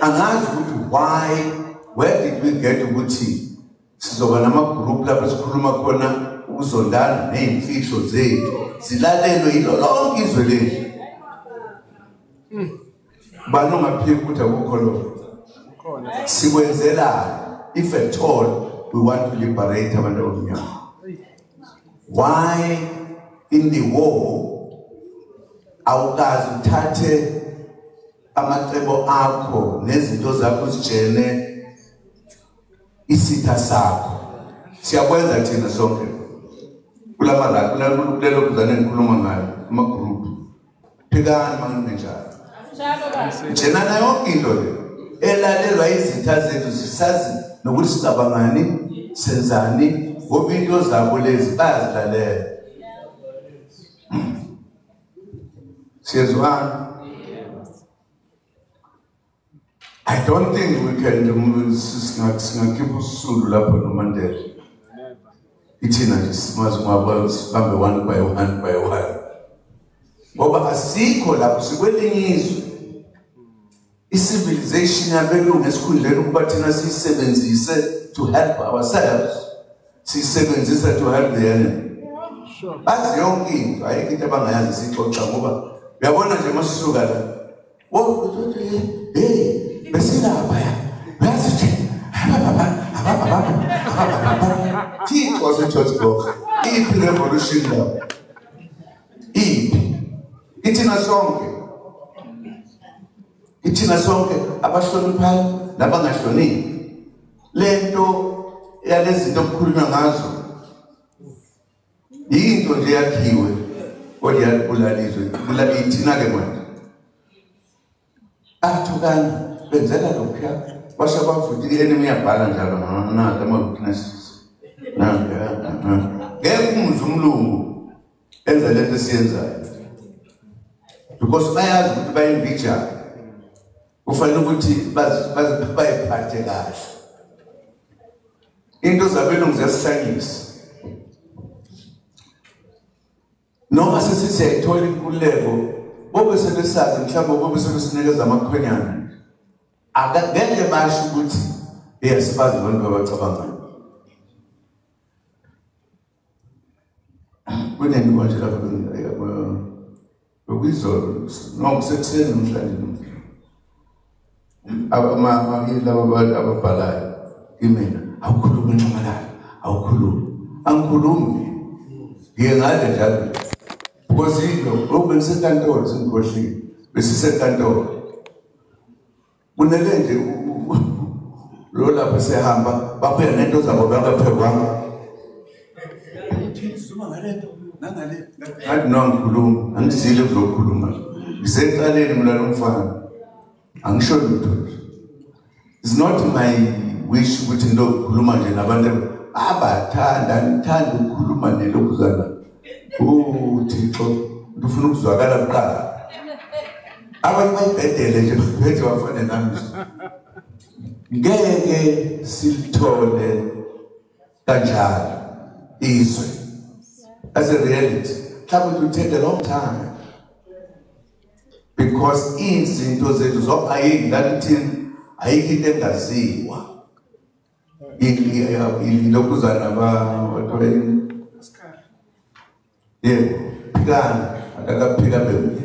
angazi ukuthi why, where did we get ukuthi sizoba nama-group lapho sikhuluma khona ukuzondana ney'mfihlo zethu zilalelwe yilo lonke izwe lethu. Bani ongaphika ukuthi akukho lokho? Sikwenzela if at all we want to liberate abantu abamnyama. Why in the war awukazi uthathe amacebo akho nezinto zakho uzitshene isitha sakho? Siyakwenza thina sonke kulelo kuzane ngikhuluma ngayo ama-group. Phikani manginenjalo njenana yonke into le elalelwa izitha zethu sisazi nokuthi sicabangani senzani ngoba into zabo lezi bayazilalela. Siyezwana? I don't think we can singakhipha usulu lapho noMandela. Ithina nje simazi ngaba sibambe one by one. Ngoba asikho lapho sikwelinye izwe. I-civilization yabelungu esikhundleni ukuba thina siyisebenzise to help ourselves, siyisebenzisa to help the enemy. Bazi yonke into, ayikho into abangayazi sixoxa ngoba uyabona nje masisuka la. Hey, besilapha ya. Bazi Thixo waseChurch Box. Iphi revolution lapho? Iphi? Ithina sonke abahloniphayo nabangahloniphi. Lento yalezinto okukhulunywa ngazo yinto nje yakhiwe kodwa yabulalizwe ithina ke manje. Athukana benzela lokho basha bafuthi i-enemy yabhala njalo naka ama-weaknesses. Ngeke umuzwe umlungu enza lento esiyenzayo because bayazi ukuthi bayimbijana. Kufanele ukuthi bayiphathe kahle. Into zabelungu ziyasihlanyisa. Noma sesiyayithola inkululeko bobe sebesazi mhlawumbe bobe sebesinikeza amakhwenyana. Ngeke basho ukuthi sibazi abantu abacabangayo. Kunento manje lapho bekuyizolo noma sekuseni namhlanje ababhalayo kimina awukhulumi nxamalala awukhulumi angikhulumi ngiye ngale njalo because into bengisenkantolo sengikhohlile besisenkantolo kunele nje lo lapha sehamba baphela nento zabo bangaphekwanga ngathi ngikhuluma angizile ukuzokhuluma ngiseqaleni mina lo mfana angisho lutho. It's not my wish ukuthi ndokhuluma nje nabantu abathanda ngithanda ukukhuluma nelokuzana. Thixo ndifuna ukuzwakala kuqala. Abantu bayibhedele nje baphethe bafane nami. Ngeke silithole kanjalo izwe as a reality. That will take a long time. Because izinto zethu ayikho into engaziwa. Ilokuzana phikana akakaphika bemntu.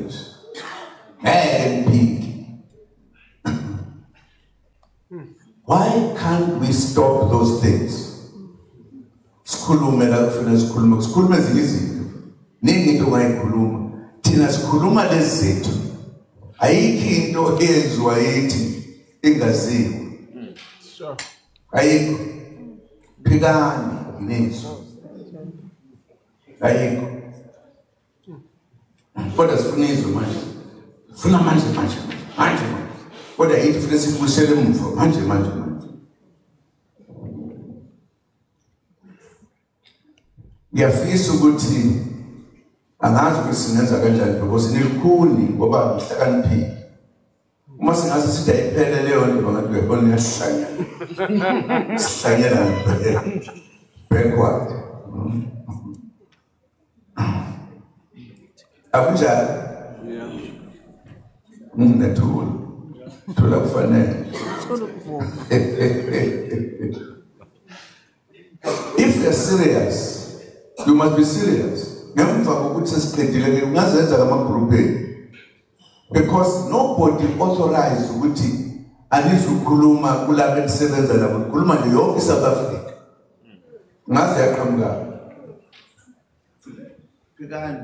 Why can't we stop those things? Sikhulume la kufanele sikhulume ezinye izinto. Ningi into ongayikhuluma. Thina sikhuluma lezi zethu. Ayikho into eyenziwa yithi ingaziwa. Sure. Ayikho. Phikani inezwi. Ayikho. Kodwa sifuna izwe manje. Funa manje. Kodwa yithi funa sibuyisele emuva manje. Ngiyafisa ukuthi angazi ukuthi singenza kanjani because nilikhuni ngoba ngihlakaniphile. Uma singaze sithi ayiphele leyo nto bangathi uyabona iyahlanya. Sihlanyela backward. Akunjalo? Ngethula. thola kufanele. If you're serious, you must be serious. Ngemva kokuthi sesiqedile ke ungazenza ama-group because nobody authorized ukuthi anizukhuluma kulabo elisebenza labo khuluma nje yonke iSouth Africa. Ngaze yaqhamuka. Pikani.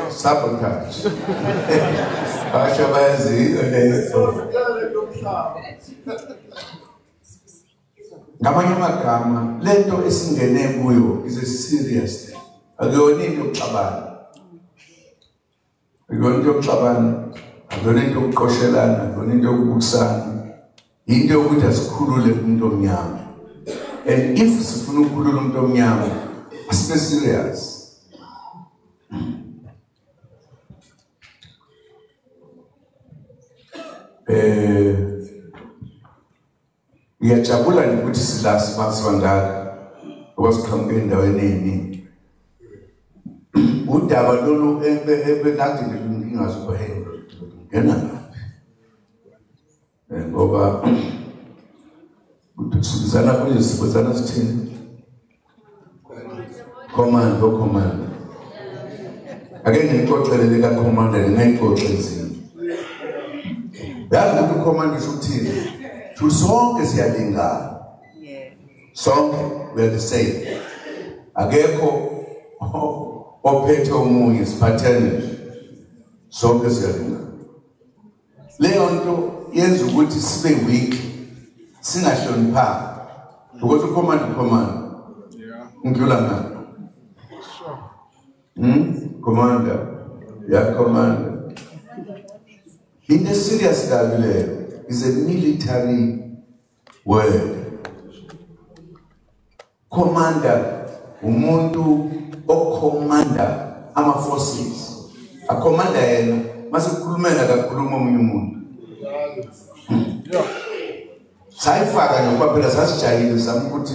Sabotage. Basha bayazi ngamanye amagama lento esingene kuyo is a serious thing. Akuyona into yokuxabana. Akuyona into yokuxabana. Akuyona into yokuqoshelana. Akuyona into yokubukisana. Into yokuthi asikhulule umuntu omnyama. And if sifuna ukukhulula umuntu omnyama, asibe serious. Ngiyajabula ukuthi silasi basibangaka okwasiqhamuke endaweni eningi. Udaba lolu ebekade ngingazubahela ngena ngoba ukusizana kule sibuzana sithini command ake ngixoxelele ka commander ngayixoxezile yazi ukuthi command usuthini sonke siyalingana sonke we are the same akekho ophethe omunye siphathene sonke siyalingana leyo nto yenza ukuthi sibe weak singahloniphanga because command ngidlula na commander commander in the serious level is a military word. Commander, umuntu commander ama forces. A commander yena masikhulumela kakhuluma omunye umuntu. Sayifaka nokwaphela sasijayile samukuthi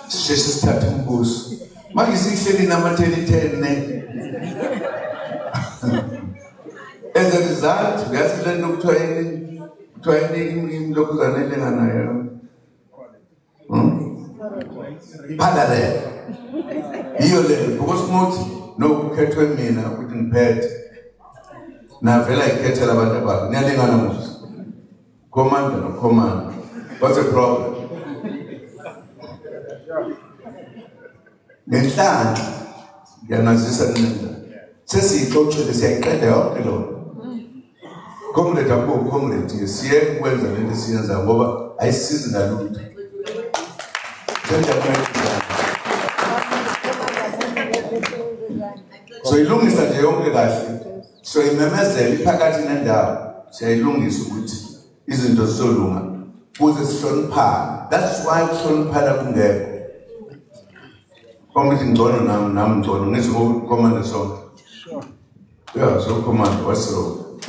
sisheshe sithathe umbuso. Manje sihleli nama-10 as a result, uyasile nokuthiwa lokhu zanelenganayo. Parallel. Iyo le because muthi nokukhethwe mina ukuthi ngiphethe. Navela ikhethela abantu ababo. Niyalingana muthi. Commander no command. What's the problem? Ngenhlanhla yanazisa nina. Sesiyixoxile siyayiqeda yonke lo. Comrade akho comrade siye kwenza lento siyenza ngoba ayisizi nalutho. So ilungisa nje yonke kahle. So imemezela iphakathi nendawo. Siyayilungisa ukuthi izinto zizolunga. Kuze sihloniphane. That's why ukuhloniphana kungekho. Comrade ngcono nami ngcono ngizo commander sonke. Yeah, so commander, what's wrong?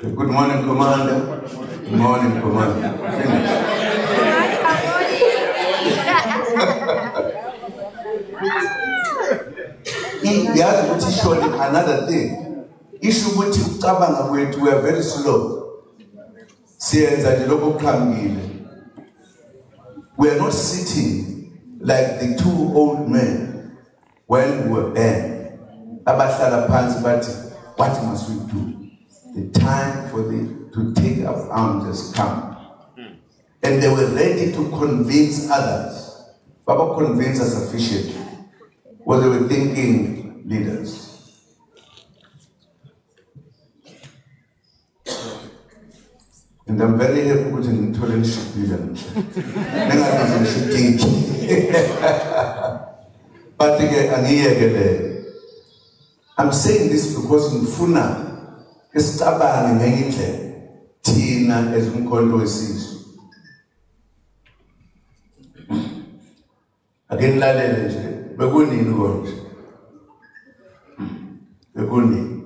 Good morning, commander. Good morning, commander. Another thing. Issue with ucabanga kwethu, we are very slow. We are not sitting like the two old men when we were there. What must we do? The time for to take up arms has come. And they were ready to convince others. Baba convinced us sufficiently. Well, they were thinking leaders. And I'm very happy with an intolerant leader. But I'm saying this because in Funa, estabani ngenye thina ezumkhonto wesizwe akengilalele nje bekunini konje bekunini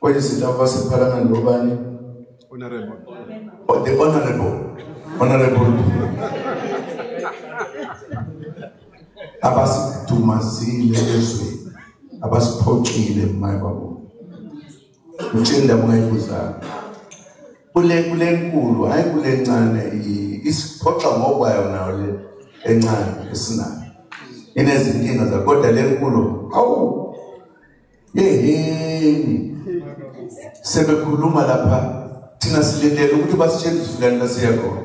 kwaje sitaba separlament ngobani honorable the honorable abasitumazile ezweni abasiphoxile mayibabo utshenda bungayibuza kule nkulu hayi kule ncane isiphoxa ngokwayo nayo le encane esinayo inezinkinga zakodwa le nkulu awu yeheni sebekhuluma lapha thina silindele ukuthi basitshele usulani lasiya khona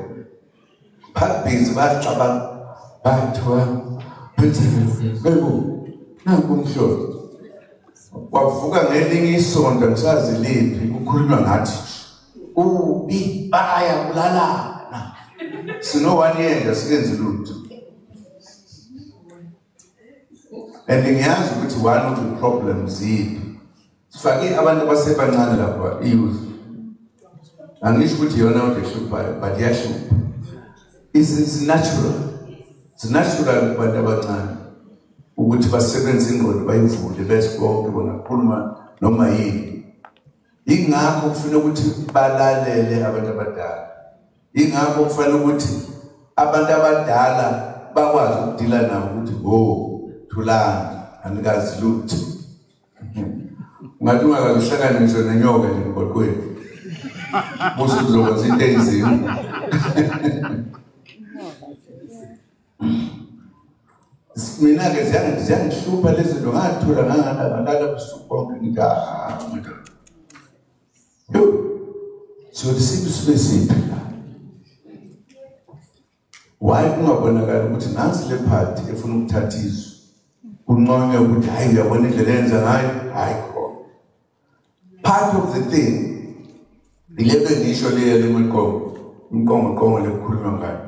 phakathi bayacabanga bathiwa bebo nanku umhlolo wavuka ngelinye isonto ngisazi liphi kukhulunywa ngathi ubi baya kulalana sino waniyenda sikenze lutho and ngiyazi ukuthi one of the problems yiphi sifake abantu abasebancane lapha iyouth angisho ukuthi yona udehluphayo but yashupha it's natural kubantu abancane ukuthi basebenze ingqondo bayivule bese konke bongakhuluma noma yini ingakho kufanele ukuthi balalele abantu abadala ingakho kufanele ukuthi abantu abadala bakwazi ukudila nabo ukuthi thulani anikazi lutho ngathi ungakahlangana ngisho nenyoka nje emgwaqweni musu uzokwenza into enzima mina-ke ziyangihlupha lezi zinto ngathula ngalala busuku bonke ngithi so sibe siphi la why kungabonakala ukuthi nansi le party efuna ukuthatha izwi kunqonywe ukuthi hayi uyabona indlela yenza ngayo hayi khona part of the thing ilebe ngisho le inkongo lekukhulunywa ngayo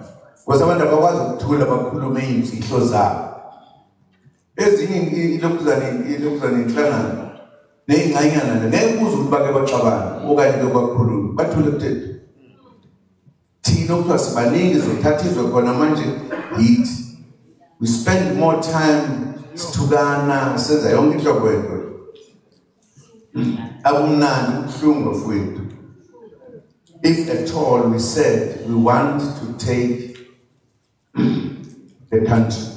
because abantu abakwazi ukuthula bakhulume iy'mfihlo zabo ezinye ilokuzana inhlangano ney'ngxanyana ngeke kuze ukuthi bake baxabana okanye-ke bakhulume bathule kuthethwa thina okuthiwa sibaningi zothathizwe khona manje yithi we spend more time sithukana senza yonke inhlobo yento akumnandi ubuhlungu bafowethu if at all we said we want to take the country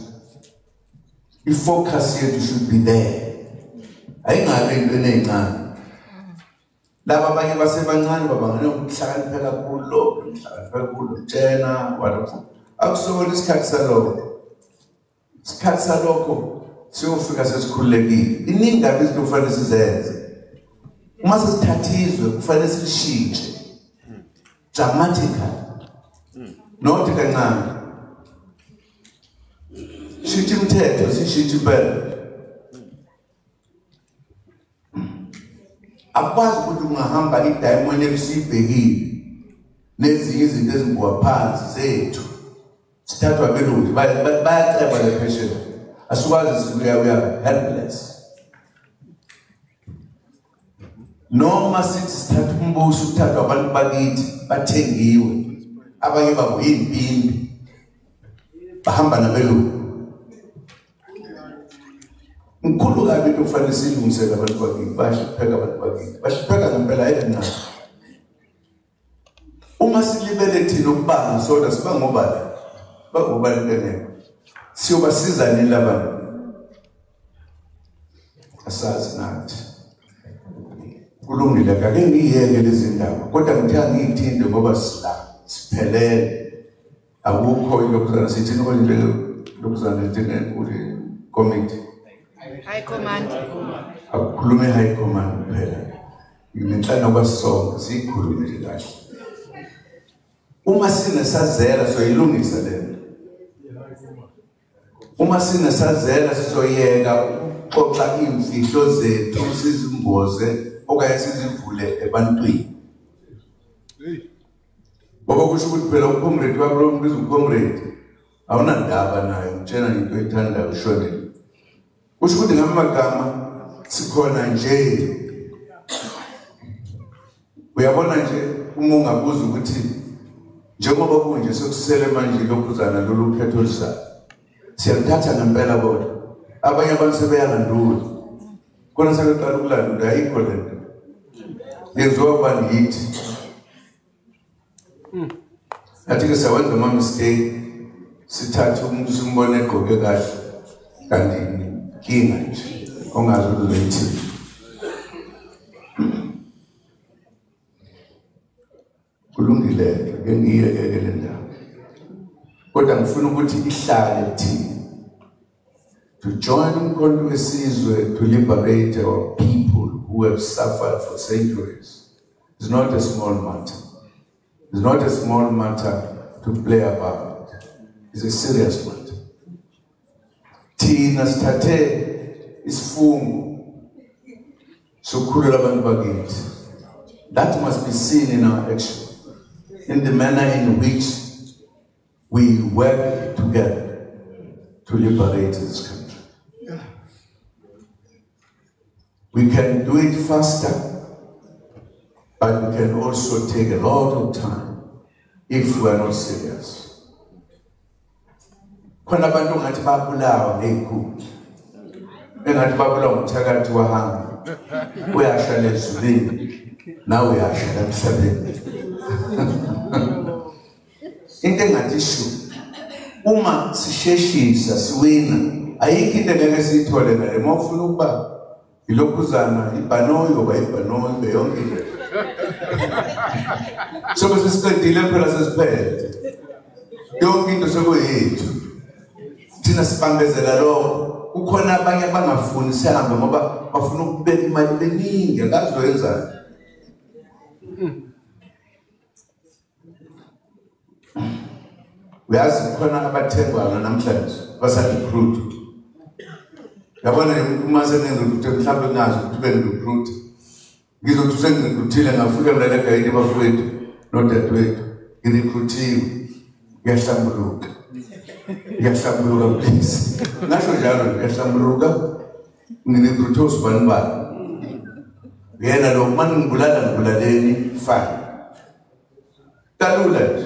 focus yethu should be there ayingabe into enencane laba abanye basebancane babangane ukuhlakanipha kakhulu tshena walapho akusona isikhathi salokho siyofika sesikhululekile iningi ngabe izinto kufanele sizenze uma sesithathizwe kufanele silishintshe dramatically not kancane shintsha imithetho sishintshe impela akwazi ukuthi ungahamba idayimoni ebisibhekile nezinye izinto ezimbuwa phansi zethu sithathwa belungu bayaceba le phesheni asikwazi sikuya helpless noma sithi sithatha umbuso ukuthathwa abantu bakithi bathengiwe abanye babo y'impimbi bahamba nabelungu mkhulu kabi into kufanele silungisele abantu bakithi bashipheka abantu bakithi bashipheka ngempela ayena uma silibele thina ukubanga soda siba ngobani bakubalekene siyobasiza nini labantu asazi nathi kulungile kake ngiyeke lezi ndaba kodwa ngithe ngiyithinde ngoba siphelele akukho lokuzana sithi nje lokuzana njengekule committee high command akukhulume high command phela ngenhlanga kwasonke sikhulume nje kahle uma sinesazela soyilungisa lento uma sinesazela sizoyeka ukuxoxa imfihlo zethu sizimboze okanye sizivule ebantwini ngoba kusho ukuthi phela ucomrade wakho umbiza ucomrade awunandaba naye utshena into oyithandayo ushonele kusho ukuthi ngamagama sikhona nje uyabona nje uma ungabuza ukuthi njengoba kunje sokusele manje lokhuzana lolu phetho olusayo siyalithatha ngempela kodwa abanye abantu sebeyalandula khona sebeqala ukulandula ayikho lento yenziwa kubani yithi athi-ke siyawenza ama-mistake sithathe umuntu simbone egqoke kahle kanti inkinga nje ongazi ukuthi kulungile ke ngiyeke le ndawo kodwa ngifuna ukuthi ihlale thina to join Umkhonto Wesizwe to liberate our people who have suffered for centuries is not a small matter. It's not a small matter to play about. It's a serious matter. Thina sithathe isifungo sokukhulula abantu bakithi. That must be seen in our action, in the manner in which we work together to liberate this country. We can do it faster, but we can also take a lot of time if we are not serious. Khona abantu ngathi babulawa ngey'khulu, engathi babulawa ngomthakathi wahamba, uyashala ezulwini, nawe uyashala emhlabeni. Into engathi isho, uma sisheshisa siwina, ayikho into engeke siyithole ngale uma ufuna ukuba ilokhuzana ibhanoyi oba ibhanoyi yonke into. Sobe sesiqedile phela sesiphethe. Yonke into sekuyethu. Thina sibambezela lokho. Kukhona abanye abangafuni sihambe ngoba bafuna ukubeka imali eningi akazi wenzani. Uyazi khona abathengwana namhlanje basa-recruit. Yabona uma sengirecruit mhlawumbe ngazi ukuthi bengirecruit. Ngizothi sengirecruitile ngafika mina legayini bafowethu nodadewethu. Ngirecruitiwe. Ngiyahlambuluka. Ngiyahlambuluka please. Ngasho njalo ngiyahlambuluka. Ngirecruitwe usibani bani. Yena lo manje ngibulaleni fine. Kalula nje.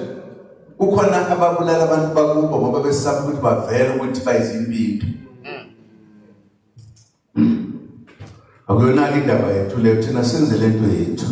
Kukhona ababulala abantu bakubo ngoba besaba ukuthi bavele ukuthi bayizimpilo. Akuyona indaba yethu leyo thina senze lento yethu.